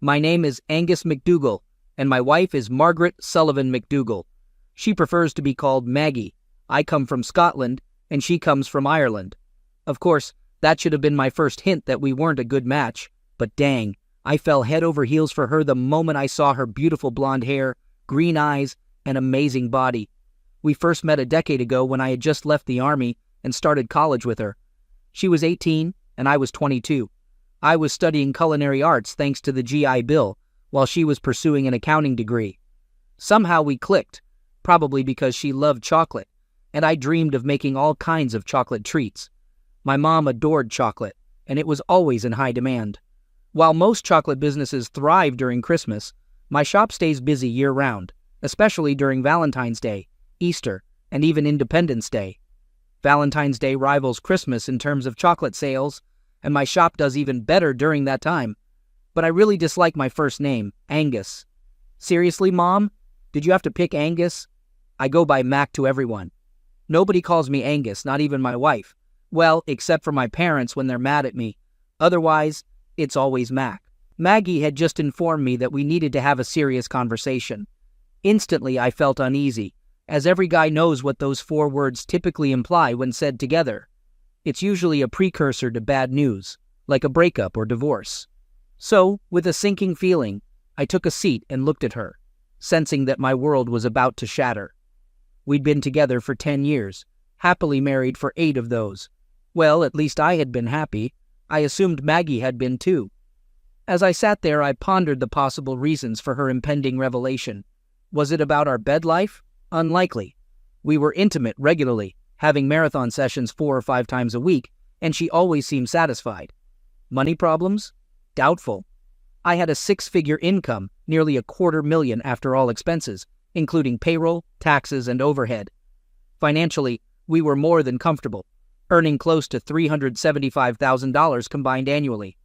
My name is Angus McDougall, and my wife is Margaret Sullivan McDougall. She prefers to be called Maggie. I come from Scotland, and she comes from Ireland. Of course, that should have been my first hint that we weren't a good match, but dang, I fell head over heels for her the moment I saw her beautiful blonde hair, green eyes, and amazing body. We first met a decade ago when I had just left the army and started college with her. She was 18, and I was 22. I was studying culinary arts thanks to the GI Bill, while she was pursuing an accounting degree. Somehow we clicked, probably because she loved chocolate, and I dreamed of making all kinds of chocolate treats. My mom adored chocolate, and it was always in high demand. While most chocolate businesses thrive during Christmas, my shop stays busy year-round, especially during Valentine's Day, Easter, and even Independence Day. Valentine's Day rivals Christmas in terms of chocolate sales, and my shop does even better during that time. But I really dislike my first name, Angus. Seriously, Mom? Did you have to pick Angus? I go by Mac to everyone. Nobody calls me Angus, not even my wife. Well, except for my parents when they're mad at me. Otherwise, it's always Mac. Maggie had just informed me that we needed to have a serious conversation. Instantly, I felt uneasy, as every guy knows what those 4 words typically imply when said together. It's usually a precursor to bad news, like a breakup or divorce. So, with a sinking feeling, I took a seat and looked at her, sensing that my world was about to shatter. We'd been together for 10 years, happily married for 8 of those. Well, at least I had been happy. I assumed Maggie had been too. As I sat there, I pondered the possible reasons for her impending revelation. Was it about our bed life? Unlikely. We were intimate regularly, having marathon sessions 4 or 5 times a week, and she always seemed satisfied. Money problems? Doubtful. I had a 6-figure income, nearly $250,000 after all expenses, including payroll, taxes, and overhead. Financially, we were more than comfortable, earning close to $375,000 combined annually.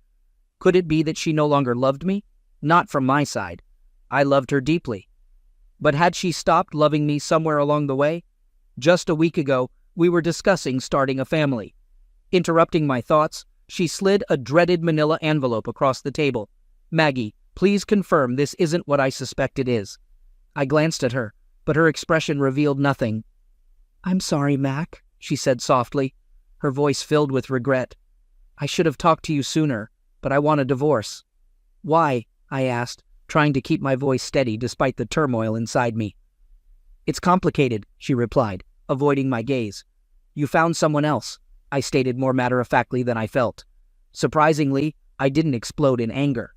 Could it be that she no longer loved me? Not from my side. I loved her deeply. But had she stopped loving me somewhere along the way? Just a week ago, we were discussing starting a family. Interrupting my thoughts, she slid a dreaded manila envelope across the table. Maggie, please confirm this isn't what I suspect it is. I glanced at her, but her expression revealed nothing. I'm sorry, Mac, she said softly, her voice filled with regret. I should have talked to you sooner, but I want a divorce. Why? I asked, trying to keep my voice steady despite the turmoil inside me. It's complicated, she replied, avoiding my gaze. You found someone else, I stated more matter-of-factly than I felt. Surprisingly, I didn't explode in anger.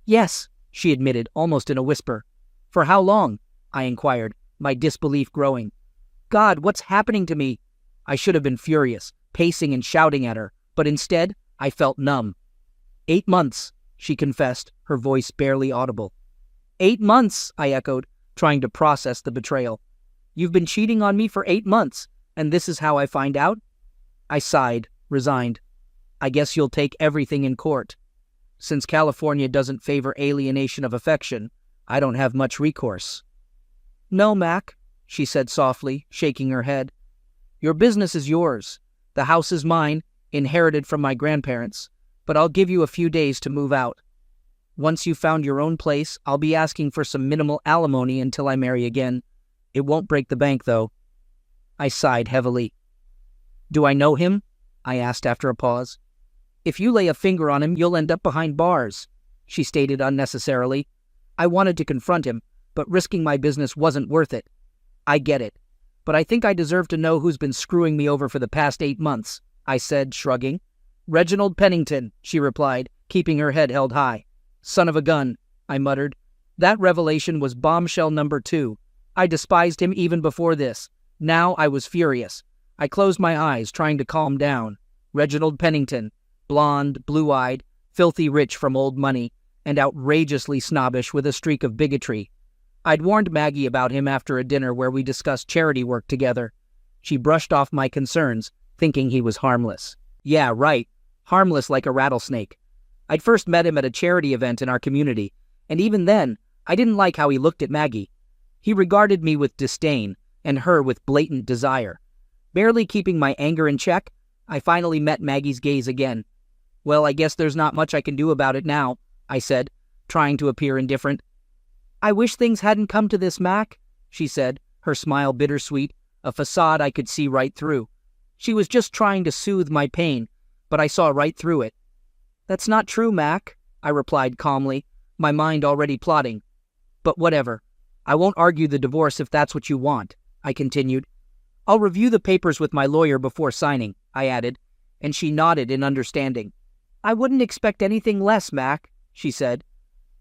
Yes, she admitted, almost in a whisper. For how long? I inquired, my disbelief growing. God, what's happening to me? I should have been furious, pacing and shouting at her, but instead, I felt numb. 8 months, she confessed, her voice barely audible. 8 months, I echoed, trying to process the betrayal. You've been cheating on me for 8 months, and this is how I find out? I sighed, resigned. I guess you'll take everything in court. Since California doesn't favor alienation of affection, I don't have much recourse. No, Mac, she said softly, shaking her head. Your business is yours. The house is mine, inherited from my grandparents, but I'll give you a few days to move out. Once you've found your own place, I'll be asking for some minimal alimony until I marry again. It won't break the bank, though. I sighed heavily. Do I know him? I asked after a pause. If you lay a finger on him, you'll end up behind bars, she stated unnecessarily. I wanted to confront him, but risking my business wasn't worth it. I get it, but I think I deserve to know who's been screwing me over for the past 8 months, I said, shrugging. Reginald Pennington, she replied, keeping her head held high. Son of a gun, I muttered. That revelation was bombshell number 2. I despised him even before this. Now I was furious. I closed my eyes, trying to calm down. Reginald Pennington, blonde, blue-eyed, filthy rich from old money, and outrageously snobbish with a streak of bigotry. I'd warned Maggie about him after a dinner where we discussed charity work together. She brushed off my concerns, thinking he was harmless. Yeah, right. Harmless like a rattlesnake. I'd first met him at a charity event in our community, and even then, I didn't like how he looked at Maggie. He regarded me with disdain, and her with blatant desire. Barely keeping my anger in check, I finally met Maggie's gaze again. Well, I guess there's not much I can do about it now, I said, trying to appear indifferent. "I wish things hadn't come to this, Mac," she said, her smile bittersweet, a facade I could see right through. She was just trying to soothe my pain, but I saw right through it. "That's not true, Mac," I replied calmly, my mind already plotting. "But whatever. I won't argue the divorce if that's what you want," I continued. "I'll review the papers with my lawyer before signing," I added, and she nodded in understanding. "I wouldn't expect anything less, Mac," she said.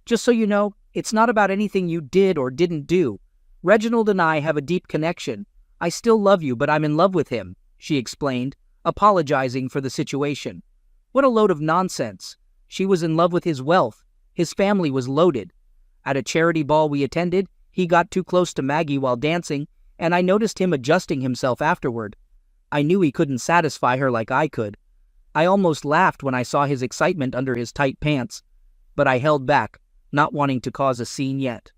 "Just so you know, it's not about anything you did or didn't do. Reginald and I have a deep connection. I still love you, but I'm in love with him," she explained, apologizing for the situation. What a load of nonsense. She was in love with his wealth. His family was loaded. At a charity ball we attended, he got too close to Maggie while dancing, and I noticed him adjusting himself afterward. I knew he couldn't satisfy her like I could. I almost laughed when I saw his excitement under his tight pants, but I held back, not wanting to cause a scene yet.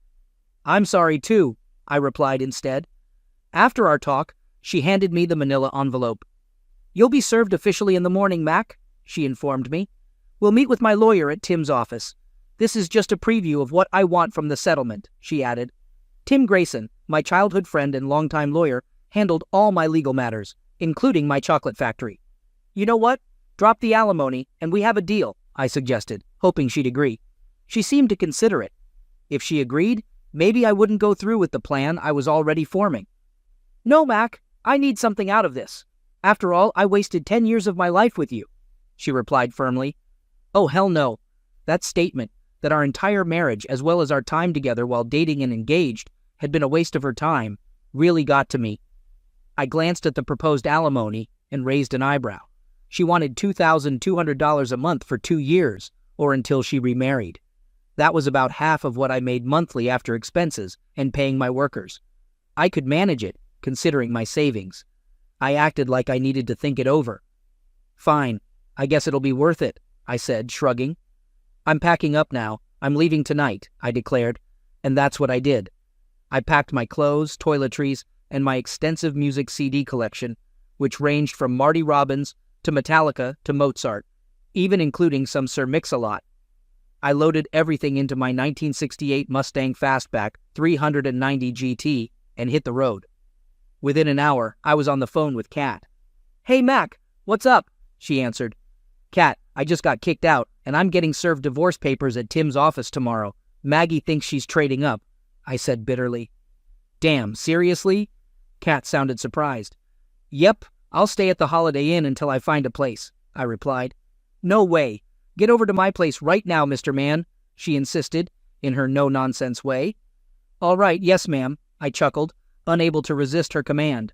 "I'm sorry too," I replied instead. After our talk, she handed me the manila envelope. "You'll be served officially in the morning, Mac," she informed me. "We'll meet with my lawyer at Tim's office. This is just a preview of what I want from the settlement," she added. Tim Grayson, my childhood friend and longtime lawyer, handled all my legal matters, including my chocolate factory. "You know what? Drop the alimony, and we have a deal," I suggested, hoping she'd agree. She seemed to consider it. If she agreed, maybe I wouldn't go through with the plan I was already forming. "No, Mac, I need something out of this. After all, I wasted 10 years of my life with you," she replied firmly. "Oh, hell no. That statement, that our entire marriage as well as our time together while dating and engaged had been a waste of her time, really got to me." I glanced at the proposed alimony and raised an eyebrow. She wanted $2,200 a month for 2 years, or until she remarried. That was about half of what I made monthly after expenses and paying my workers. I could manage it, considering my savings. I acted like I needed to think it over. "Fine, I guess it'll be worth it," I said, shrugging. "I'm packing up now. I'm leaving tonight," I declared, and that's what I did. I packed my clothes, toiletries, and my extensive music CD collection, which ranged from Marty Robbins to Metallica to Mozart, even including some Sir Mix-a-Lot. I loaded everything into my 1968 Mustang Fastback 390 GT and hit the road. Within an hour, I was on the phone with Kat. "Hey, Mac, what's up?" she answered. "Kat, I just got kicked out, and I'm getting served divorce papers at Tim's office tomorrow. Maggie thinks she's trading up," I said bitterly. "Damn, seriously?" Kat sounded surprised. "Yep, I'll stay at the Holiday Inn until I find a place," I replied. "No way. Get over to my place right now, Mr. Man," she insisted, in her no-nonsense way. "All right, yes, ma'am," I chuckled, unable to resist her command.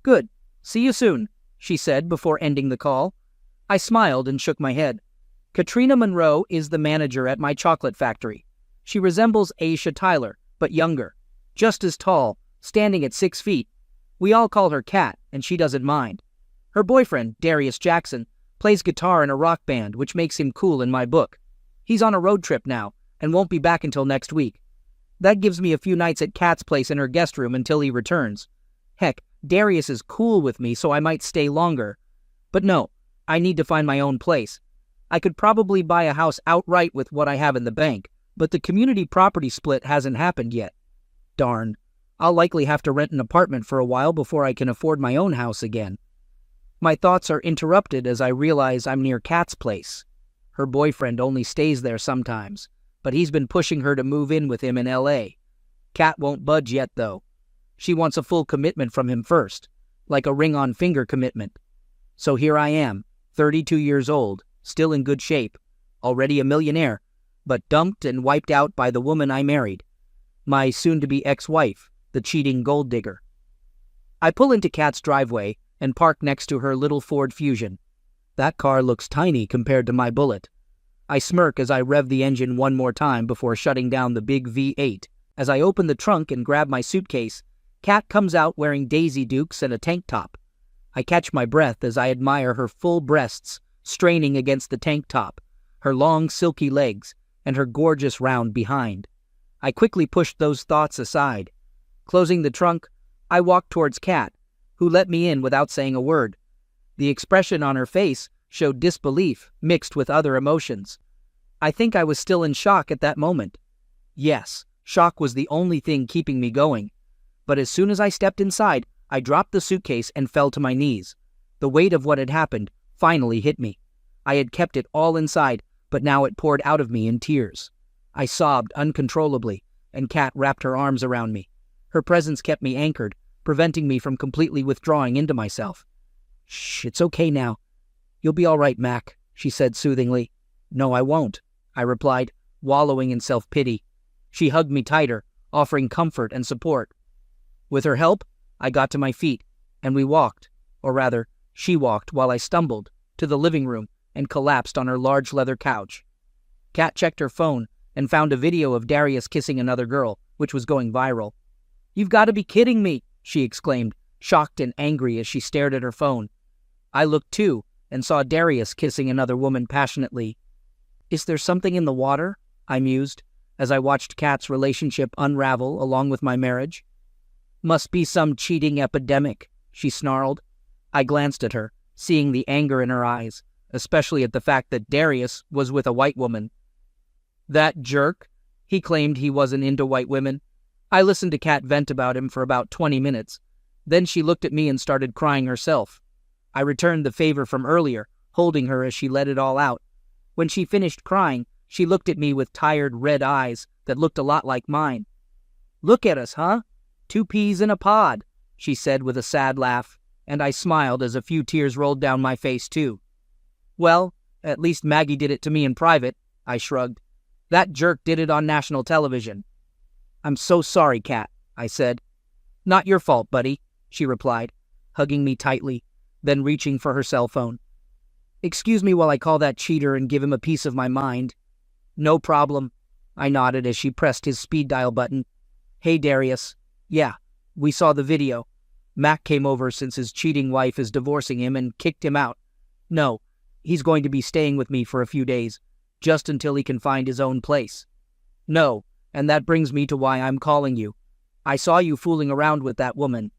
"Good. See you soon," she said before ending the call. I smiled and shook my head. Katrina Monroe is the manager at my chocolate factory. She resembles Aisha Tyler, but younger, just as tall, standing at 6 feet. We all call her Kat, and she doesn't mind. Her boyfriend, Darius Jackson, plays guitar in a rock band, which makes him cool in my book. He's on a road trip now, and won't be back until next week. That gives me a few nights at Kat's place in her guest room until he returns. Heck, Darius is cool with me, so I might stay longer. But no, I need to find my own place. I could probably buy a house outright with what I have in the bank, but the community property split hasn't happened yet. Darn, I'll likely have to rent an apartment for a while before I can afford my own house again. My thoughts are interrupted as I realize I'm near Kat's place. Her boyfriend only stays there sometimes, but he's been pushing her to move in with him in L.A. Kat won't budge yet, though. She wants a full commitment from him first, like a ring-on-finger commitment. So here I am, 32 years old, still in good shape, already a millionaire, but dumped and wiped out by the woman I married, my soon-to-be ex-wife, the cheating gold digger. I pull into Kat's driveway and park next to her little Ford Fusion. That car looks tiny compared to my Bullet. I smirk as I rev the engine one more time before shutting down the big V8. As I open the trunk and grab my suitcase, Kat comes out wearing Daisy Dukes and a tank top. I catch my breath as I admire her full breasts straining against the tank top, her long silky legs, and her gorgeous round behind. I quickly push those thoughts aside. Closing the trunk, I walk towards Kat, who let me in without saying a word. The expression on her face showed disbelief mixed with other emotions. I think I was still in shock at that moment. Yes, shock was the only thing keeping me going. But as soon as I stepped inside, I dropped the suitcase and fell to my knees. The weight of what had happened finally hit me. I had kept it all inside, but now it poured out of me in tears. I sobbed uncontrollably, and Kat wrapped her arms around me. Her presence kept me anchored, preventing me from completely withdrawing into myself. "Shh, it's okay now. You'll be all right, Mac," she said soothingly. "No, I won't," I replied, wallowing in self-pity. She hugged me tighter, offering comfort and support. With her help, I got to my feet, and we walked, or rather, she walked while I stumbled, to the living room and collapsed on her large leather couch. Kat checked her phone and found a video of Darius kissing another girl, which was going viral. "You've got to be kidding me," she exclaimed, shocked and angry as she stared at her phone. I looked too, and saw Darius kissing another woman passionately. "Is there something in the water?" I mused, as I watched Kat's relationship unravel along with my marriage. "Must be some cheating epidemic," she snarled. I glanced at her, seeing the anger in her eyes, especially at the fact that Darius was with a white woman. That jerk, he claimed he wasn't into white women. I listened to Kat vent about him for about 20 minutes. Then she looked at me and started crying herself. I returned the favor from earlier, holding her as she let it all out. When she finished crying, she looked at me with tired red eyes that looked a lot like mine. "Look at us, huh? 2 peas in a pod," she said with a sad laugh, and I smiled as a few tears rolled down my face too. "Well, at least Maggie did it to me in private," I shrugged. "That jerk did it on national television." "I'm so sorry, Kat," I said. "Not your fault, buddy," she replied, hugging me tightly, then reaching for her cell phone. "Excuse me while I call that cheater and give him a piece of my mind." "No problem," I nodded as she pressed his speed dial button. "Hey, Darius. Yeah, we saw the video. Mac came over since his cheating wife is divorcing him and kicked him out. No, he's going to be staying with me for a few days, just until he can find his own place. No, and that brings me to why I'm calling you. I saw you fooling around with that woman."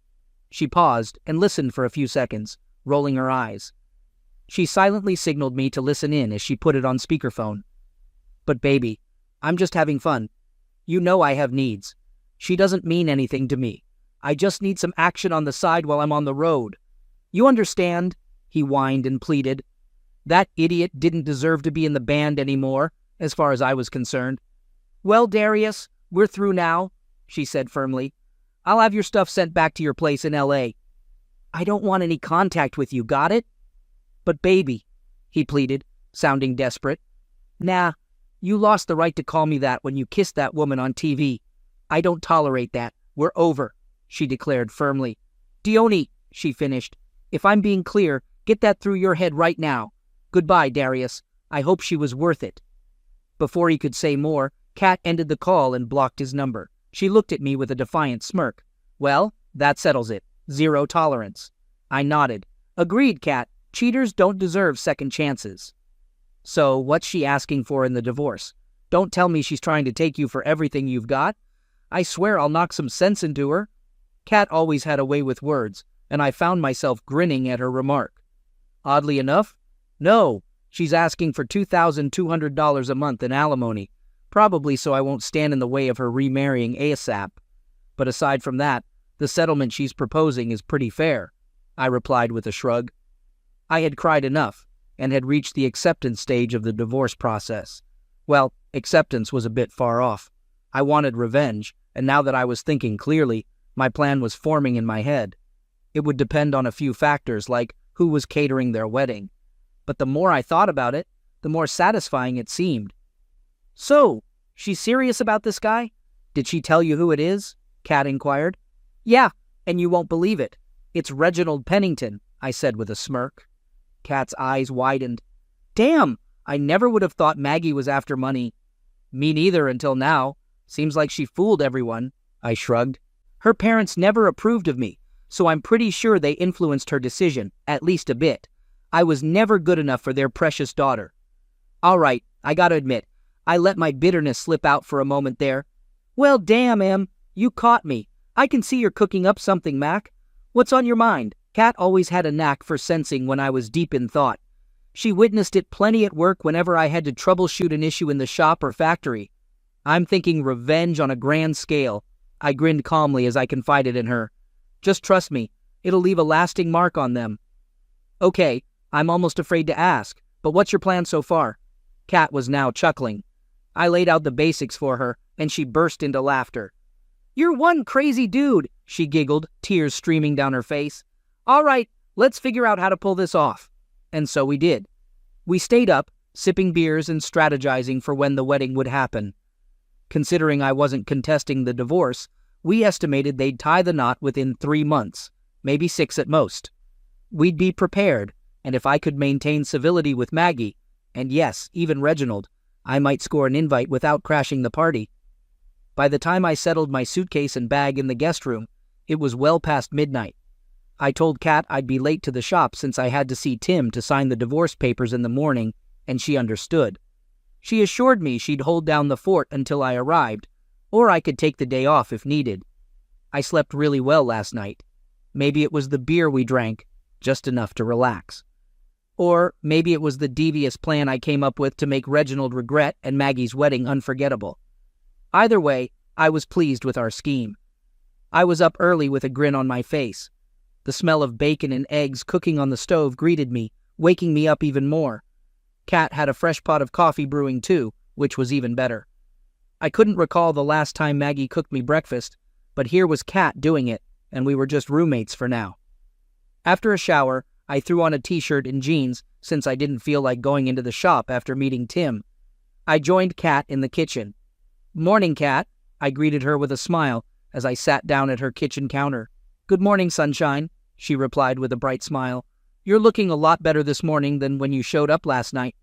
She paused and listened for a few seconds, rolling her eyes. She silently signaled me to listen in as she put it on speakerphone. "But baby, I'm just having fun. You know I have needs. She doesn't mean anything to me. I just need some action on the side while I'm on the road. You understand?" he whined and pleaded. That idiot didn't deserve to be in the band anymore, as far as I was concerned. "Well, Darius, we're through now," she said firmly. "I'll have your stuff sent back to your place in L.A. I don't want any contact with you, got it?" "But baby," he pleaded, sounding desperate. "Nah, you lost the right to call me that when you kissed that woman on TV. I don't tolerate that. We're over," she declared firmly. "Dione," she finished, "if I'm being clear, get that through your head right now. Goodbye, Darius. I hope she was worth it." Before he could say more, Kat ended the call and blocked his number. She looked at me with a defiant smirk. "Well, that settles it. 0 tolerance." I nodded. "Agreed, Kat. Cheaters don't deserve second chances." "So, what's she asking for in the divorce? Don't tell me she's trying to take you for everything you've got. I swear I'll knock some sense into her." Kat always had a way with words, and I found myself grinning at her remark. Oddly enough, no, she's asking for $2,200 a month in alimony, probably so I won't stand in the way of her remarrying ASAP. But aside from that, the settlement she's proposing is pretty fair, I replied with a shrug. I had cried enough, and had reached the acceptance stage of the divorce process. Well, acceptance was a bit far off. I wanted revenge, and now that I was thinking clearly, my plan was forming in my head. It would depend on a few factors like who was catering their wedding. But the more I thought about it, the more satisfying it seemed. "So, she's serious about this guy? Did she tell you who it is?" Kat inquired. "Yeah, and you won't believe it. It's Reginald Pennington," I said with a smirk. Kat's eyes widened. "Damn, I never would have thought Maggie was after money." "Me neither until now. Seems like she fooled everyone," I shrugged. "Her parents never approved of me, so I'm pretty sure they influenced her decision, at least a bit. I was never good enough for their precious daughter." "All right, I gotta admit, I let my bitterness slip out for a moment there. Well, damn, Em, you caught me. I can see you're cooking up something, Mac. What's on your mind?" Kat always had a knack for sensing when I was deep in thought. She witnessed it plenty at work whenever I had to troubleshoot an issue in the shop or factory. I'm thinking revenge on a grand scale. I grinned calmly as I confided in her. Just trust me, it'll leave a lasting mark on them. Okay, I'm almost afraid to ask, but what's your plan so far? Kat was now chuckling. I laid out the basics for her, and she burst into laughter. You're one crazy dude, she giggled, tears streaming down her face. All right, let's figure out how to pull this off. And so we did. We stayed up, sipping beers and strategizing for when the wedding would happen. Considering I wasn't contesting the divorce, we estimated they'd tie the knot within 3 months, maybe 6 at most. We'd be prepared, and if I could maintain civility with Maggie, and yes, even Reginald, I might score an invite without crashing the party. By the time I settled my suitcase and bag in the guest room, it was well past midnight. I told Kat I'd be late to the shop since I had to see Tim to sign the divorce papers in the morning, and she understood. She assured me she'd hold down the fort until I arrived, or I could take the day off if needed. I slept really well last night. Maybe it was the beer we drank, just enough to relax. Or maybe it was the devious plan I came up with to make Reginald regret and Maggie's wedding unforgettable. Either way, I was pleased with our scheme. I was up early with a grin on my face. The smell of bacon and eggs cooking on the stove greeted me, waking me up even more. Kat had a fresh pot of coffee brewing too, which was even better. I couldn't recall the last time Maggie cooked me breakfast, but here was Kat doing it, and we were just roommates for now. After a shower, I threw on a t-shirt and jeans since I didn't feel like going into the shop after meeting Tim. I joined Kat in the kitchen. Morning, Kat, I greeted her with a smile as I sat down at her kitchen counter. Good morning, sunshine, she replied with a bright smile. You're looking a lot better this morning than when you showed up last night.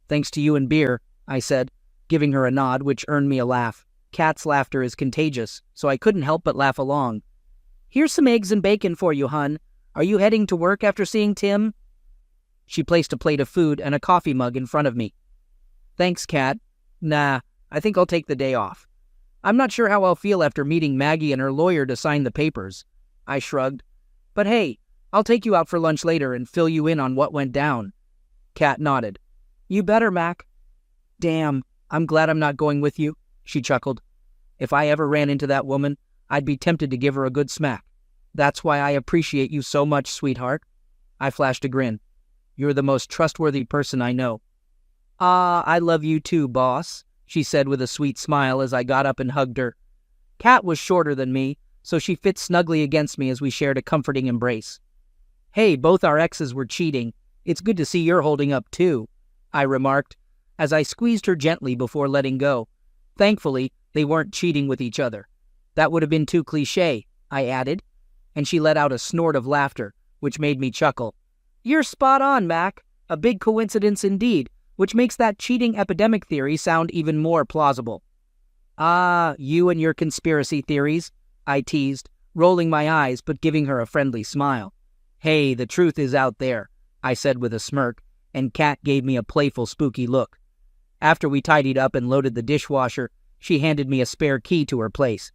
Thanks to you and beer, I said, giving her a nod which earned me a laugh. Kat's laughter is contagious, so I couldn't help but laugh along. Here's some eggs and bacon for you, hun. Are you heading to work after seeing Tim? She placed a plate of food and a coffee mug in front of me. Thanks, Kat. Nah, I think I'll take the day off. I'm not sure how I'll feel after meeting Maggie and her lawyer to sign the papers. I shrugged. But hey, I'll take you out for lunch later and fill you in on what went down. Kat nodded. You better, Mac. Damn, I'm glad I'm not going with you, she chuckled. If I ever ran into that woman, I'd be tempted to give her a good smack. That's why I appreciate you so much, sweetheart. I flashed a grin. You're the most trustworthy person I know. Ah, I love you too, boss, she said with a sweet smile as I got up and hugged her. Kat was shorter than me, so she fit snugly against me as we shared a comforting embrace. Hey, both our exes were cheating. It's good to see you're holding up too, I remarked, as I squeezed her gently before letting go. Thankfully, they weren't cheating with each other. That would have been too cliché, I added, and she let out a snort of laughter, which made me chuckle. You're spot on, Mac. A big coincidence indeed, which makes that cheating epidemic theory sound even more plausible. Ah, you and your conspiracy theories, I teased, rolling my eyes but giving her a friendly smile. Hey, the truth is out there, I said with a smirk, and Kat gave me a playful, spooky look. After we tidied up and loaded the dishwasher, she handed me a spare key to her place.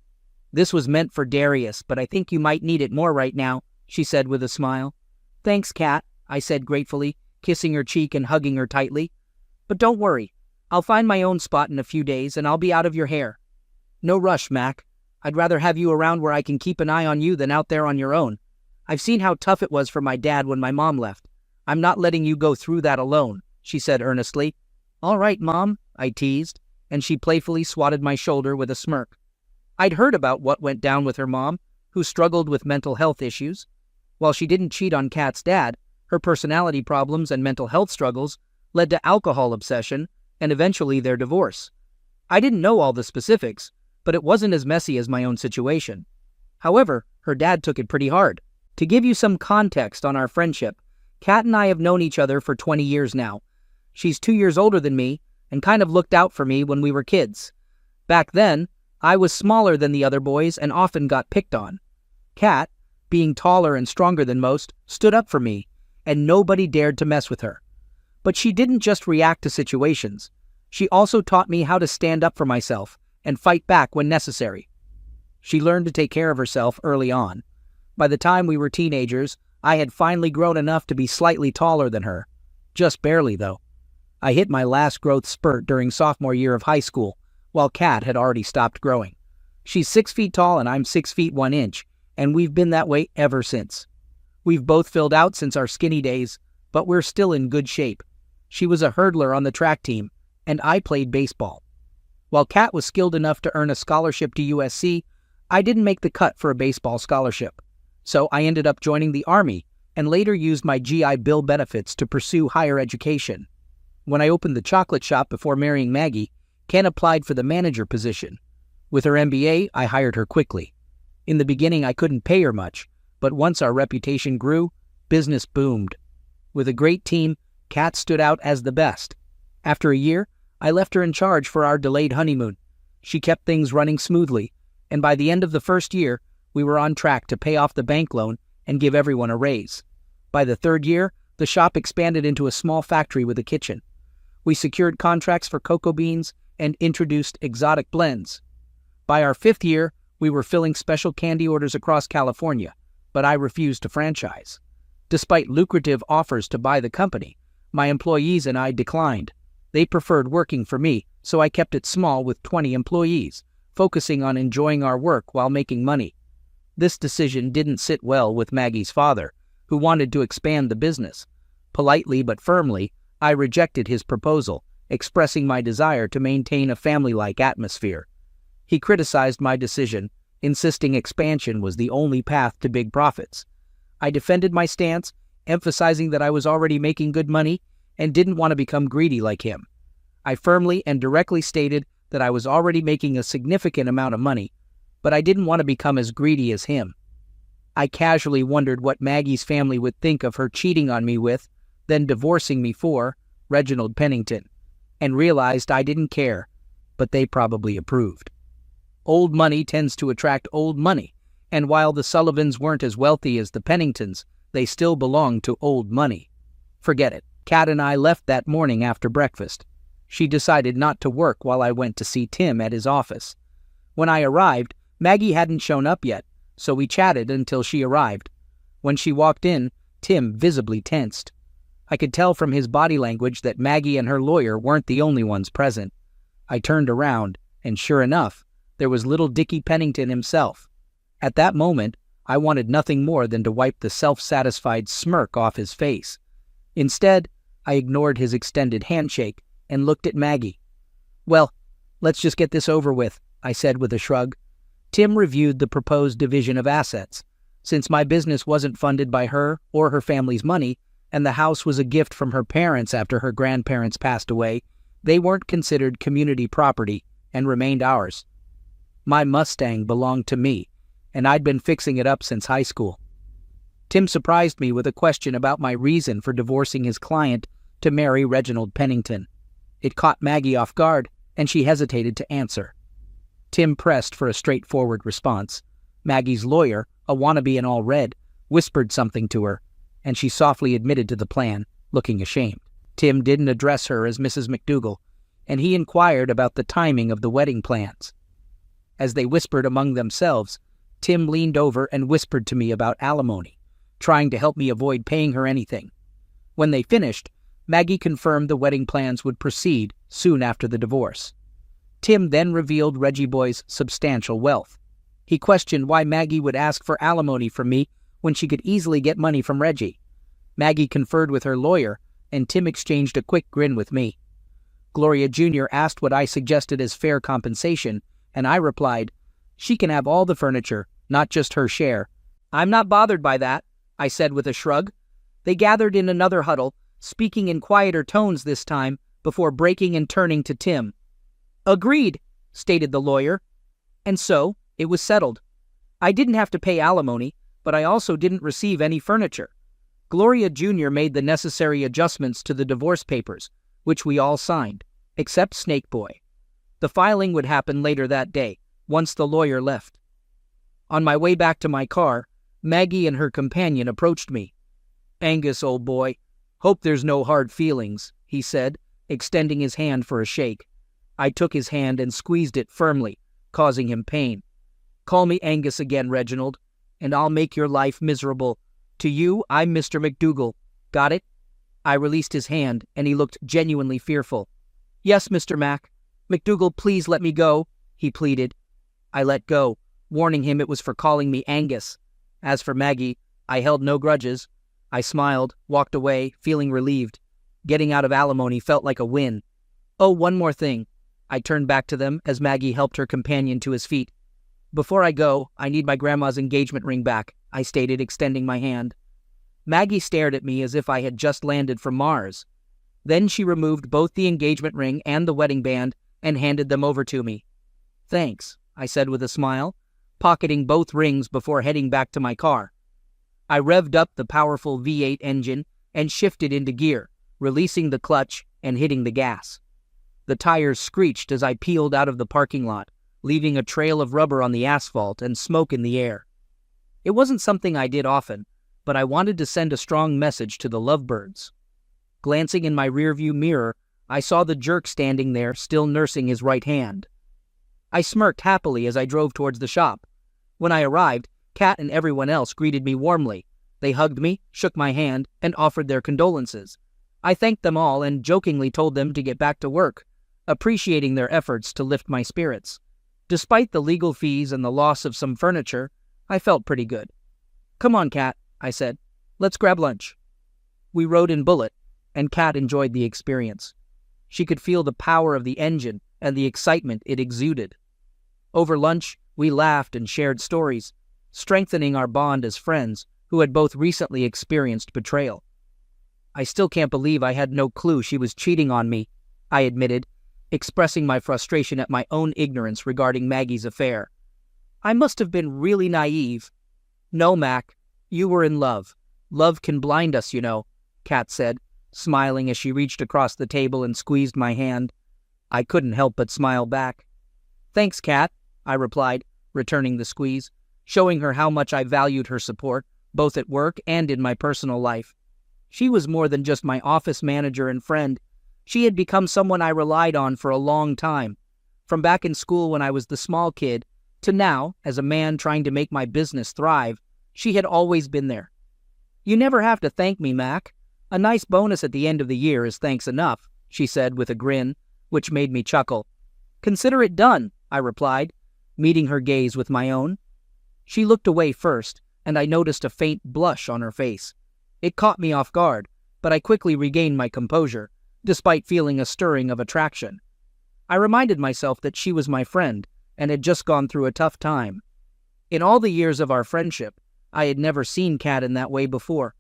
This was meant for Darius, but I think you might need it more right now, she said with a smile. Thanks, Kat, I said gratefully, kissing her cheek and hugging her tightly. But don't worry, I'll find my own spot in a few days and I'll be out of your hair. No rush, Mac. I'd rather have you around where I can keep an eye on you than out there on your own. I've seen how tough it was for my dad when my mom left. I'm not letting you go through that alone, she said earnestly. All right, Mom, I teased, and she playfully swatted my shoulder with a smirk. I'd heard about what went down with her mom, who struggled with mental health issues. While she didn't cheat on Kat's dad, her personality problems and mental health struggles led to alcohol obsession and eventually their divorce. I didn't know all the specifics, but it wasn't as messy as my own situation. However, her dad took it pretty hard. To give you some context on our friendship, Kat and I have known each other for 20 years now. She's 2 years older than me and kind of looked out for me when we were kids. Back then, I was smaller than the other boys and often got picked on. Kat, being taller and stronger than most, stood up for me, and nobody dared to mess with her. But she didn't just react to situations. She also taught me how to stand up for myself and fight back when necessary. She learned to take care of herself early on. By the time we were teenagers, I had finally grown enough to be slightly taller than her. Just barely, though. I hit my last growth spurt during sophomore year of high school, while Kat had already stopped growing. She's 6 feet tall and I'm 6 feet 1 inch, and we've been that way ever since. We've both filled out since our skinny days, but we're still in good shape. She was a hurdler on the track team, and I played baseball. While Kat was skilled enough to earn a scholarship to USC, I didn't make the cut for a baseball scholarship. So I ended up joining the Army and later used my GI Bill benefits to pursue higher education. When I opened the chocolate shop before marrying Maggie, Ken applied for the manager position. With her MBA, I hired her quickly. In the beginning, I couldn't pay her much, but once our reputation grew, business boomed. With a great team, Kat stood out as the best. After a year, I left her in charge for our delayed honeymoon. She kept things running smoothly, and by the end of the first year, we were on track to pay off the bank loan and give everyone a raise. By the third year, the shop expanded into a small factory with a kitchen. We secured contracts for cocoa beans and introduced exotic blends. By our fifth year, we were filling special candy orders across California, but I refused to franchise. Despite lucrative offers to buy the company, my employees and I declined. They preferred working for me, so I kept it small with 20 employees, focusing on enjoying our work while making money. This decision didn't sit well with Maggie's father, who wanted to expand the business. Politely but firmly, I rejected his proposal, expressing my desire to maintain a family-like atmosphere. He criticized my decision, insisting expansion was the only path to big profits. I defended my stance, emphasizing that I was already making good money and didn't want to become greedy like him. I firmly and directly stated that I was already making a significant amount of money, but I didn't want to become as greedy as him. I casually wondered what Maggie's family would think of her cheating on me with, then divorcing me for, Reginald Pennington, and realized I didn't care, but they probably approved. Old money tends to attract old money, and while the Sullivans weren't as wealthy as the Penningtons, they still belonged to old money. Forget it. Kat and I left that morning after breakfast. She decided not to work while I went to see Tim at his office. When I arrived, Maggie hadn't shown up yet, so we chatted until she arrived. When she walked in, Tim visibly tensed. I could tell from his body language that Maggie and her lawyer weren't the only ones present. I turned around, and sure enough, there was little Dickie Pennington himself. At that moment, I wanted nothing more than to wipe the self-satisfied smirk off his face. Instead, I ignored his extended handshake and looked at Maggie. "Well, let's just get this over with," I said with a shrug. Tim reviewed the proposed division of assets. Since my business wasn't funded by her or her family's money, and the house was a gift from her parents after her grandparents passed away, they weren't considered community property and remained ours. My Mustang belonged to me, and I'd been fixing it up since high school. Tim surprised me with a question about my reason for divorcing his client to marry Reginald Pennington. It caught Maggie off guard, and she hesitated to answer. Tim pressed for a straightforward response. Maggie's lawyer, a wannabe in all red, whispered something to her, and she softly admitted to the plan, looking ashamed. Tim didn't address her as Mrs. McDougal, and he inquired about the timing of the wedding plans. As they whispered among themselves, Tim leaned over and whispered to me about alimony, trying to help me avoid paying her anything. When they finished, Maggie confirmed the wedding plans would proceed soon after the divorce. Tim then revealed Reggie Boy's substantial wealth. He questioned why Maggie would ask for alimony from me when she could easily get money from Reggie. Maggie conferred with her lawyer, and Tim exchanged a quick grin with me. Gloria Jr. asked what I suggested as fair compensation, and I replied, "She can have all the furniture, not just her share." "I'm not bothered by that," I said with a shrug. They gathered in another huddle, speaking in quieter tones this time, before breaking and turning to Tim. "Agreed," stated the lawyer. And so, it was settled. I didn't have to pay alimony, but I also didn't receive any furniture. Gloria Jr. made the necessary adjustments to the divorce papers, which we all signed, except Snake Boy. The filing would happen later that day, once the lawyer left. On my way back to my car, Maggie and her companion approached me. "Angus, old boy, hope there's no hard feelings," he said, extending his hand for a shake. I took his hand and squeezed it firmly, causing him pain. "Call me Angus again, Reginald, and I'll make your life miserable. To you, I'm Mr. McDougal. Got it?" I released his hand, and he looked genuinely fearful. "Yes, Mr. Mac. McDougal, please let me go," he pleaded. I let go, warning him it was for calling me Angus. As for Maggie, I held no grudges. I smiled, walked away, feeling relieved. Getting out of alimony felt like a win. "Oh, one more thing." I turned back to them as Maggie helped her companion to his feet. "Before I go, I need my grandma's engagement ring back," I stated, extending my hand. Maggie stared at me as if I had just landed from Mars. Then she removed both the engagement ring and the wedding band and handed them over to me. "Thanks," I said with a smile, pocketing both rings before heading back to my car. I revved up the powerful V8 engine and shifted into gear, releasing the clutch and hitting the gas. The tires screeched as I peeled out of the parking lot, leaving a trail of rubber on the asphalt and smoke in the air. It wasn't something I did often, but I wanted to send a strong message to the lovebirds. Glancing in my rearview mirror, I saw the jerk standing there, still nursing his right hand. I smirked happily as I drove towards the shop. When I arrived, Kat and everyone else greeted me warmly. They hugged me, shook my hand, and offered their condolences. I thanked them all and jokingly told them to get back to work, appreciating their efforts to lift my spirits. Despite the legal fees and the loss of some furniture, I felt pretty good. "Come on, Kat," I said. "Let's grab lunch." We rode in Bullet, and Kat enjoyed the experience. She could feel the power of the engine and the excitement it exuded. Over lunch, we laughed and shared stories, strengthening our bond as friends who had both recently experienced betrayal. "I still can't believe I had no clue she was cheating on me," I admitted, expressing my frustration at my own ignorance regarding Maggie's affair. "I must have been really naive." "No, Mac, you were in love. Love can blind us, you know," Kat said, smiling as she reached across the table and squeezed my hand. I couldn't help but smile back. "Thanks, Kat," I replied, returning the squeeze, showing her how much I valued her support, both at work and in my personal life. She was more than just my office manager and friend. She had become someone I relied on for a long time, from back in school when I was the small kid, to now, as a man trying to make my business thrive. She had always been there. "You never have to thank me, Mac. A nice bonus at the end of the year is thanks enough," she said with a grin, which made me chuckle. "Consider it done," I replied, meeting her gaze with my own. She looked away first, and I noticed a faint blush on her face. It caught me off guard, but I quickly regained my composure, despite feeling a stirring of attraction. I reminded myself that she was my friend and had just gone through a tough time. In all the years of our friendship, I had never seen Kat in that way before.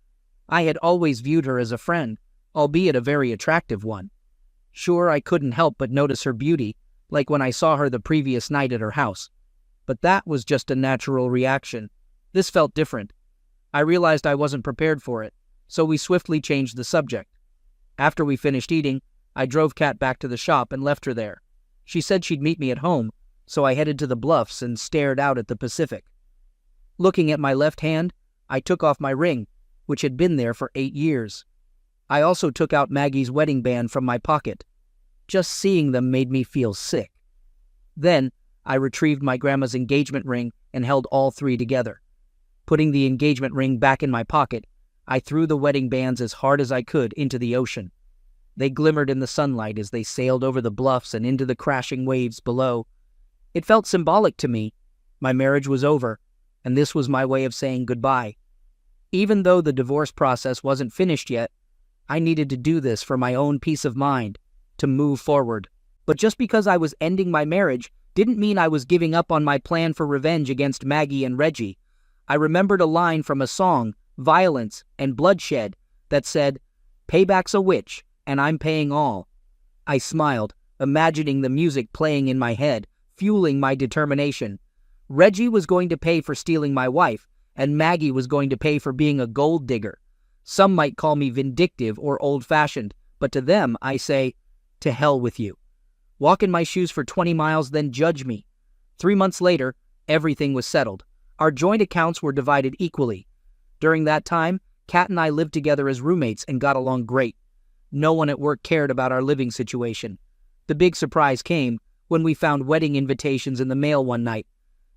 I had always viewed her as a friend, albeit a very attractive one. Sure, I couldn't help but notice her beauty, like when I saw her the previous night at her house. But that was just a natural reaction. This felt different. I realized I wasn't prepared for it, so we swiftly changed the subject. After we finished eating, I drove Kat back to the shop and left her there. She said she'd meet me at home, so I headed to the bluffs and stared out at the Pacific. Looking at my left hand, I took off my ring, which had been there for 8 years. I also took out Maggie's wedding band from my pocket. Just seeing them made me feel sick. Then, I retrieved my grandma's engagement ring and held all three together. Putting the engagement ring back in my pocket, I threw the wedding bands as hard as I could into the ocean. They glimmered in the sunlight as they sailed over the bluffs and into the crashing waves below. It felt symbolic to me. My marriage was over, and this was my way of saying goodbye. Even though the divorce process wasn't finished yet, I needed to do this for my own peace of mind, to move forward. But just because I was ending my marriage didn't mean I was giving up on my plan for revenge against Maggie and Reggie. I remembered a line from a song, Violence and Bloodshed, that said, "Payback's a witch, and I'm paying all." I smiled, imagining the music playing in my head, fueling my determination. Reggie was going to pay for stealing my wife, and Maggie was going to pay for being a gold digger. Some might call me vindictive or old-fashioned, but to them I say, to hell with you. Walk in my shoes for 20 miles, then judge me. 3 months later, everything was settled. Our joint accounts were divided equally. During that time, Kat and I lived together as roommates and got along great. No one at work cared about our living situation. The big surprise came when we found wedding invitations in the mail one night.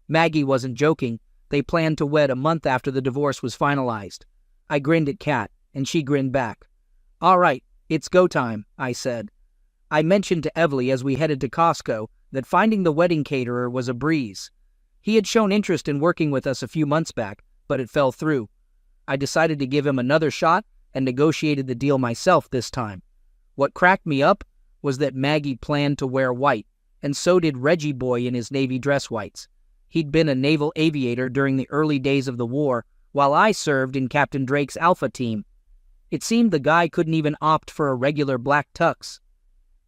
Maggie wasn't joking. They planned to wed a month after the divorce was finalized. I grinned at Kat, and she grinned back. All right, it's go time, I said. I mentioned to Evely as we headed to Costco that finding the wedding caterer was a breeze. He had shown interest in working with us a few months back, but it fell through. I decided to give him another shot and negotiated the deal myself this time. What cracked me up was that Maggie planned to wear white, and so did Reggie Boy in his Navy dress whites. He'd been a naval aviator during the early days of the war, while I served in Captain Drake's Alpha team. It seemed the guy couldn't even opt for a regular black tux.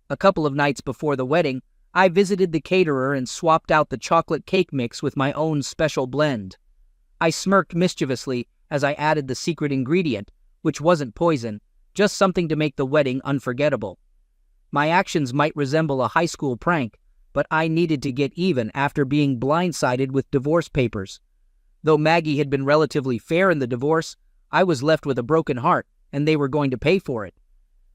A couple of nights before the wedding, I visited the caterer and swapped out the chocolate cake mix with my own special blend. I smirked mischievously as I added the secret ingredient, which wasn't poison, just something to make the wedding unforgettable. My actions might resemble a high school prank, but I needed to get even after being blindsided with divorce papers. Though Maggie had been relatively fair in the divorce, I was left with a broken heart, and they were going to pay for it.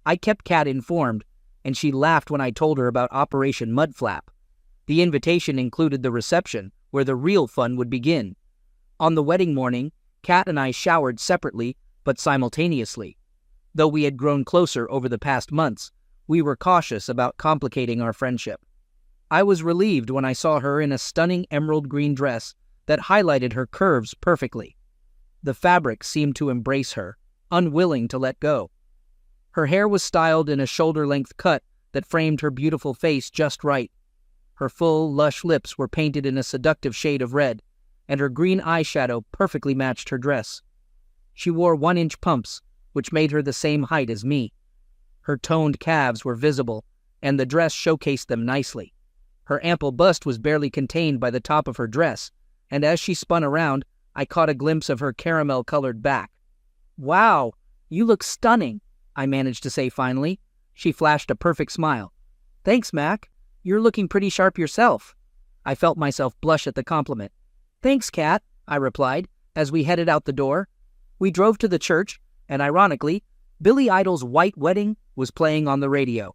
I kept Kat informed, and she laughed when I told her about Operation Mudflap. The invitation included the reception, where the real fun would begin. On the wedding morning, Kat and I showered separately, but simultaneously. Though we had grown closer over the past months, we were cautious about complicating our friendship. I was relieved when I saw her in a stunning emerald green dress that highlighted her curves perfectly. The fabric seemed to embrace her, unwilling to let go. Her hair was styled in a shoulder-length cut that framed her beautiful face just right. Her full, lush lips were painted in a seductive shade of red, and her green eyeshadow perfectly matched her dress. She wore 1-inch pumps, which made her the same height as me. Her toned calves were visible, and the dress showcased them nicely. Her ample bust was barely contained by the top of her dress, and as she spun around, I caught a glimpse of her caramel-colored back. "Wow, you look stunning," I managed to say finally. She flashed a perfect smile. "Thanks, Mac. You're looking pretty sharp yourself." I felt myself blush at the compliment. "Thanks, Kat," I replied, as we headed out the door. We drove to the church, and ironically, Billy Idol's White Wedding was playing on the radio.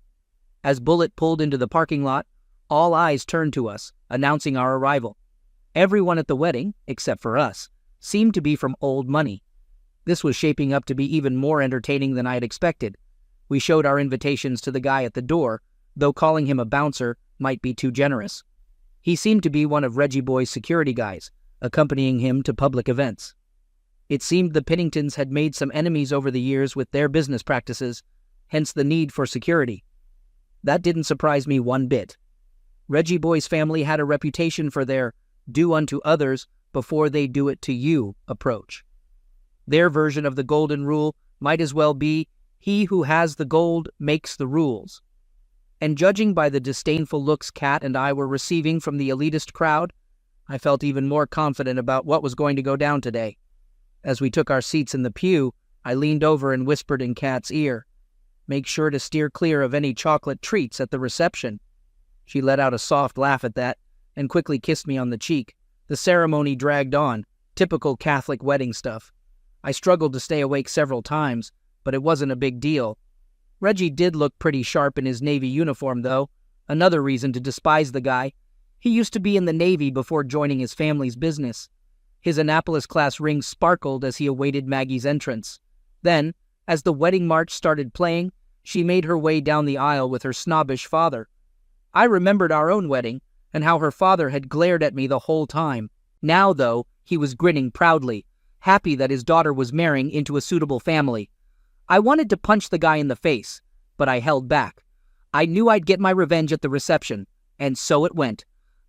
As Bullet pulled into the parking lot, all eyes turned to us, announcing our arrival. Everyone at the wedding, except for us, seemed to be from old money. This was shaping up to be even more entertaining than I had expected. We showed our invitations to the guy at the door, though calling him a bouncer might be too generous. He seemed to be one of Reggie Boy's security guys, accompanying him to public events. It seemed the Penningtons had made some enemies over the years with their business practices, hence the need for security. That didn't surprise me one bit. Reggie Boy's family had a reputation for their do unto others before they do it to you approach. Their version of the golden rule might as well be, he who has the gold makes the rules. And judging by the disdainful looks Kat and I were receiving from the elitist crowd, I felt even more confident about what was going to go down today. As we took our seats in the pew, I leaned over and whispered in Kat's ear, "Make sure to steer clear of any chocolate treats at the reception." She let out a soft laugh at that and quickly kissed me on the cheek. The ceremony dragged on, typical Catholic wedding stuff. I struggled to stay awake several times, but it wasn't a big deal. Reggie did look pretty sharp in his Navy uniform, though, another reason to despise the guy. He used to be in the Navy before joining his family's business. His Annapolis-class ring sparkled as he awaited Maggie's entrance. Then, as the wedding march started playing, she made her way down the aisle with her snobbish father. I remembered our own wedding, and how her father had glared at me the whole time. Now, though, he was grinning proudly, happy that his daughter was marrying into a suitable family. I wanted to punch the guy in the face, but I held back. I knew I'd get my revenge at the reception, and so it went.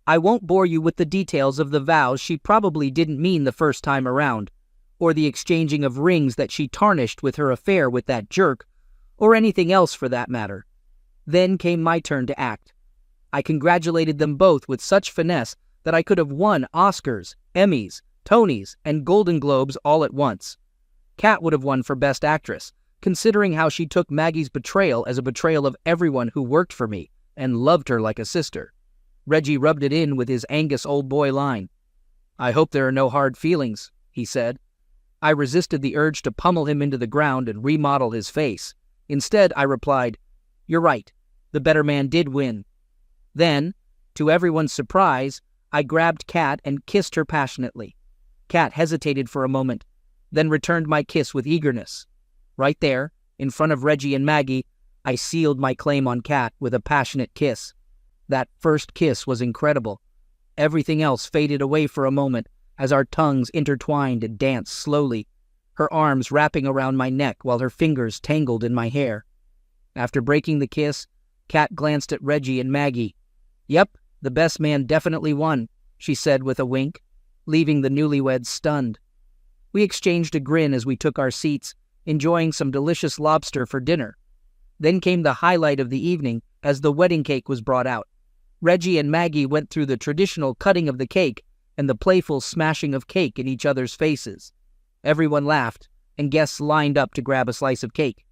I won't bore you with the details of the vows she probably didn't mean the first time around, or the exchanging of rings that she tarnished with her affair with that jerk, or anything else for that matter. Then came my turn to act. I congratulated them both with such finesse that I could have won Oscars, Emmys, Tonys, and Golden Globes all at once. Kat would have won for Best Actress, considering how she took Maggie's betrayal as a betrayal of everyone who worked for me and loved her like a sister. Reggie rubbed it in with his Angus old boy line. "I hope there are no hard feelings," he said. I resisted the urge to pummel him into the ground and remodel his face. Instead, I replied, "You're right. The better man did win." Then, to everyone's surprise, I grabbed Kat and kissed her passionately. Kat hesitated for a moment, then returned my kiss with eagerness. Right there, In front of Reggie and Maggie, I sealed my claim on Kat with a passionate kiss. That first kiss was incredible. Everything else faded away for a moment as our tongues intertwined and danced slowly, her arms wrapping around my neck while her fingers tangled in my hair. After breaking the kiss, Kat glanced at Reggie and Maggie. "Yep, the best man definitely won," she said with a wink, leaving the newlyweds stunned. We exchanged a grin as we took our seats, enjoying some delicious lobster for dinner. Then came the highlight of the evening as the wedding cake was brought out. Reggie and Maggie went through the traditional cutting of the cake and the playful smashing of cake in each other's faces. Everyone laughed, and guests lined up to grab a slice of cake.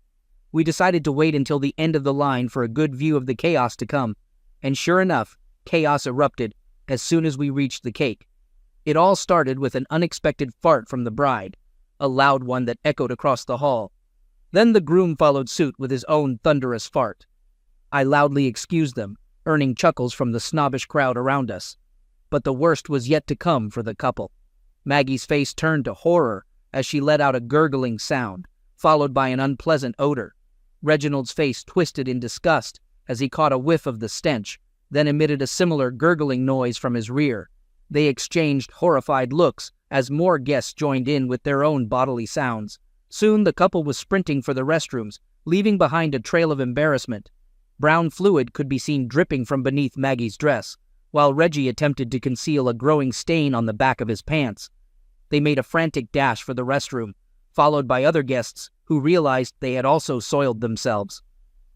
We decided to wait until the end of the line for a good view of the chaos to come, and sure enough, chaos erupted as soon as we reached the cake. It all started with an unexpected fart from the bride, a loud one that echoed across the hall. Then the groom followed suit with his own thunderous fart. I loudly excused them, earning chuckles from the snobbish crowd around us. But the worst was yet to come for the couple. Maggie's face turned to horror as she let out a gurgling sound, followed by an unpleasant odor. Reginald's face twisted in disgust as he caught a whiff of the stench, then emitted a similar gurgling noise from his rear. They exchanged horrified looks as more guests joined in with their own bodily sounds. Soon the couple was sprinting for the restrooms, leaving behind a trail of embarrassment. Brown fluid could be seen dripping from beneath Maggie's dress, while Reggie attempted to conceal a growing stain on the back of his pants. They made a frantic dash for the restroom, followed by other guests who realized they had also soiled themselves.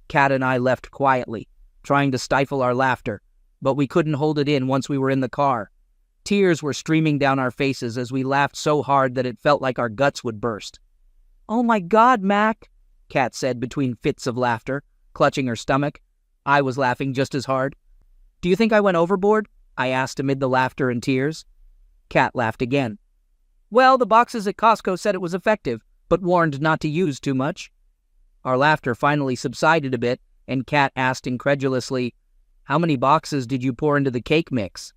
Kat and I left quietly, trying to stifle our laughter, but we couldn't hold it in once we were in the car. Tears were streaming down our faces as we laughed so hard that it felt like our guts would burst. "Oh my God, Mac," Kat said between fits of laughter, clutching her stomach. I was laughing just as hard. "Do you think I went overboard?" I asked amid the laughter and tears. Kat laughed again. "Well, the boxes at Costco said it was effective, but warned not to use too much." Our laughter finally subsided a bit, and Kat asked incredulously, "How many boxes did you pour into the cake mix?"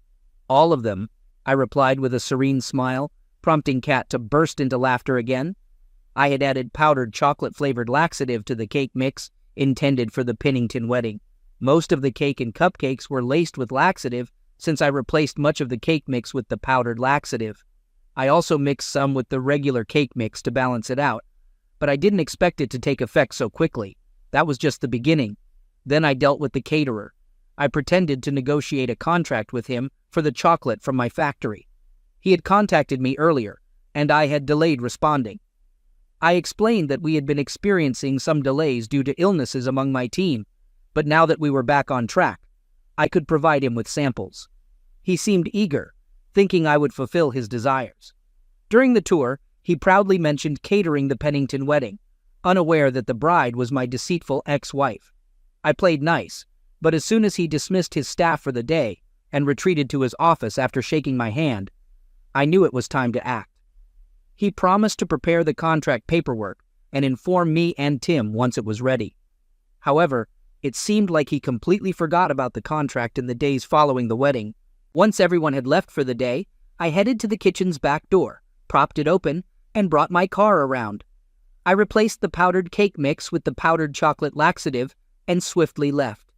"All of them," I replied with a serene smile, prompting Kat to burst into laughter again. I had added powdered chocolate-flavored laxative to the cake mix intended for the Pennington wedding. Most of the cake and cupcakes were laced with laxative since I replaced much of the cake mix with the powdered laxative. I also mixed some with the regular cake mix to balance it out, but I didn't expect it to take effect so quickly. That was just the beginning. Then I dealt with the caterer. I pretended to negotiate a contract with him for the chocolate from my factory. He had contacted me earlier, and I had delayed responding. I explained that we had been experiencing some delays due to illnesses among my team, but now that we were back on track, I could provide him with samples. He seemed eager, thinking I would fulfill his desires. During the tour, he proudly mentioned catering the Pennington wedding, unaware that the bride was my deceitful ex-wife. I played nice, but as soon as he dismissed his staff for the day and retreated to his office after shaking my hand, I knew it was time to act. He promised to prepare the contract paperwork and inform me and Tim once it was ready. However, it seemed like he completely forgot about the contract in the days following the wedding. Once everyone had left for the day, I headed to the kitchen's back door, propped it open, and brought my car around. I replaced the powdered cake mix with the powdered chocolate laxative and swiftly left.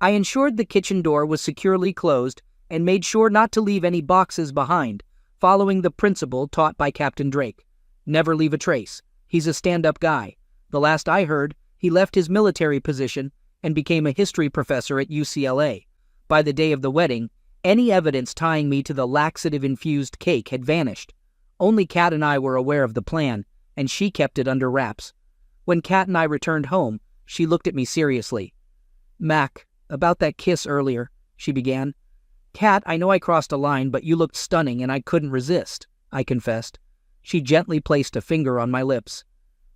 I ensured the kitchen door was securely closed and made sure not to leave any boxes behind, following the principle taught by Captain Drake. Never leave a trace. He's a stand-up guy. The last I heard, he left his military position and became a history professor at UCLA. By the day of the wedding, any evidence tying me to the laxative-infused cake had vanished. Only Kat and I were aware of the plan, and she kept it under wraps. When Kat and I returned home, she looked at me seriously. "Mac, about that kiss earlier," she began. "Kat, I know I crossed a line, but you looked stunning and I couldn't resist," I confessed. She gently placed a finger on my lips.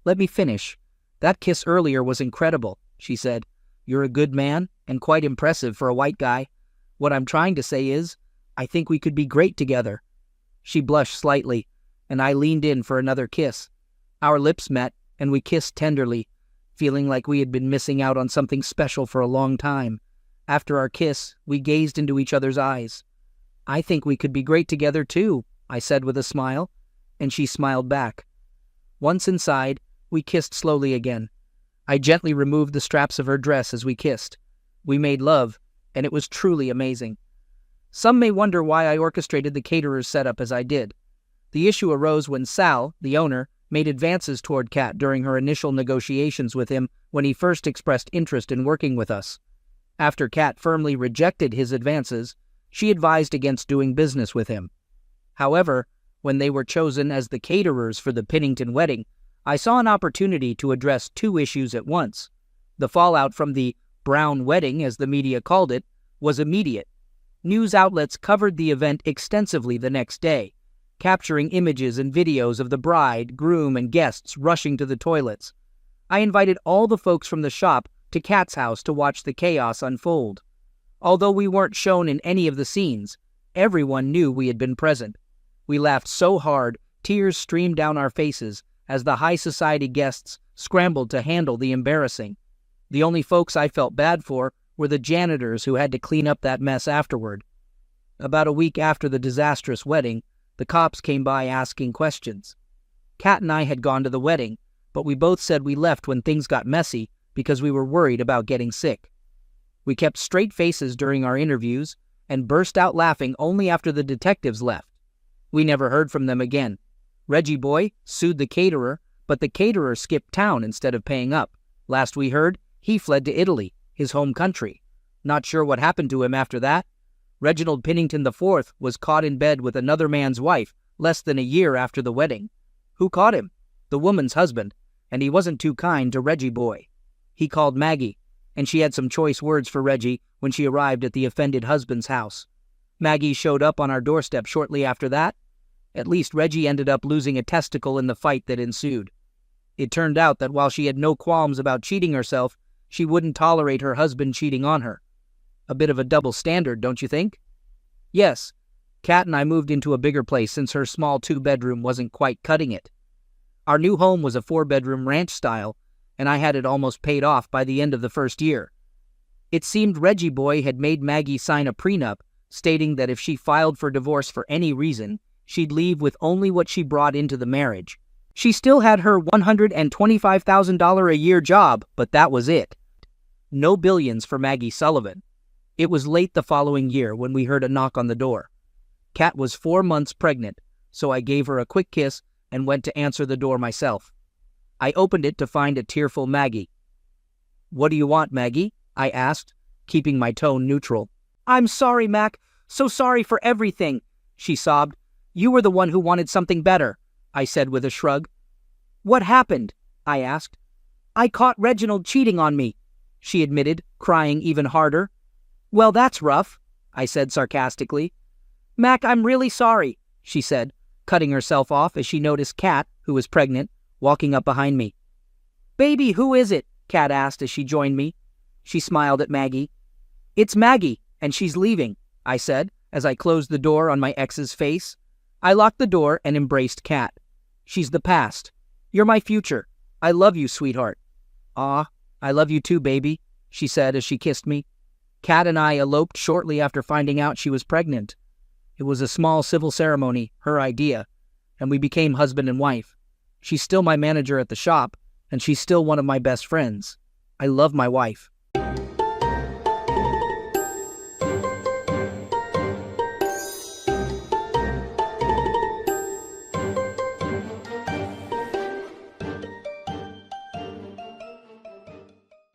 "Let me finish. That kiss earlier was incredible," she said. "You're a good man and quite impressive for a white guy. What I'm trying to say is, I think we could be great together." She blushed slightly, and I leaned in for another kiss. Our lips met, and we kissed tenderly, feeling like we had been missing out on something special for a long time. After our kiss, we gazed into each other's eyes. "I think we could be great together too," I said with a smile, and she smiled back. Once inside, we kissed slowly again, I gently removed the straps of her dress as we kissed. We made love, and it was truly amazing. Some may wonder why I orchestrated the caterer's setup as I did. The issue arose when Sal, the owner, made advances toward Kat during her initial negotiations with him when he first expressed interest in working with us. After Kat firmly rejected his advances, she advised against doing business with him. However, when they were chosen as the caterers for the Pennington wedding, I saw an opportunity to address two issues at once. The fallout from the Brown wedding, as the media called it, was immediate. News outlets covered the event extensively the next day, capturing images and videos of the bride, groom, and guests rushing to the toilets. I invited all the folks from the shop to Kat's house to watch the chaos unfold. Although we weren't shown in any of the scenes, everyone knew we had been present. We laughed so hard, tears streamed down our faces as the high society guests scrambled to handle the embarrassing. The only folks I felt bad for were the janitors who had to clean up that mess afterward. About a week after the disastrous wedding, the cops came by asking questions. Kat and I had gone to the wedding, but we both said we left when things got messy because we were worried about getting sick. We kept straight faces during our interviews and burst out laughing only after the detectives left. We never heard from them again. Reggie Boy sued the caterer, but the caterer skipped town instead of paying up. Last we heard, he fled to Italy, his home country. Not sure what happened to him after that. Reginald Pennington IV was caught in bed with another man's wife less than a year after the wedding. Who caught him? The woman's husband, and he wasn't too kind to Reggie Boy. He called Maggie, and she had some choice words for Reggie when she arrived at the offended husband's house. Maggie showed up on our doorstep shortly after that. At least Reggie ended up losing a testicle in the fight that ensued. It turned out that while she had no qualms about cheating herself, she wouldn't tolerate her husband cheating on her. A bit of a double standard, don't you think? Yes, Kat and I moved into a bigger place since her small 2-bedroom wasn't quite cutting it. Our new home was a 4-bedroom ranch style, and I had it almost paid off by the end of the first year. It seemed Reggie Boy had made Maggie sign a prenup, stating that if she filed for divorce for any reason, she'd leave with only what she brought into the marriage. She still had her $125,000 a year job, but that was it. No billions for Maggie Sullivan. It was late the following year when we heard a knock on the door. Kat was 4 months pregnant, so I gave her a quick kiss and went to answer the door myself. I opened it to find a tearful Maggie. "What do you want, Maggie?" I asked, keeping my tone neutral. "I'm sorry, Mac. So sorry for everything," she sobbed. "You were the one who wanted something better," I said with a shrug. "What happened?" I asked. "I caught Reginald cheating on me," she admitted, crying even harder. "Well, that's rough," I said sarcastically. "Mac, I'm really sorry," she said, cutting herself off as she noticed Kat, who was pregnant, walking up behind me. "Baby, who is it?" Kat asked as she joined me. She smiled at Maggie. "It's Maggie, and she's leaving," I said as I closed the door on my ex's face. I locked the door and embraced Kat. "She's the past. You're my future. I love you, sweetheart." "Aw, I love you too, baby," she said as she kissed me. Kat and I eloped shortly after finding out she was pregnant. It was a small civil ceremony, her idea, and we became husband and wife. She's still my manager at the shop, and she's still one of my best friends. I love my wife.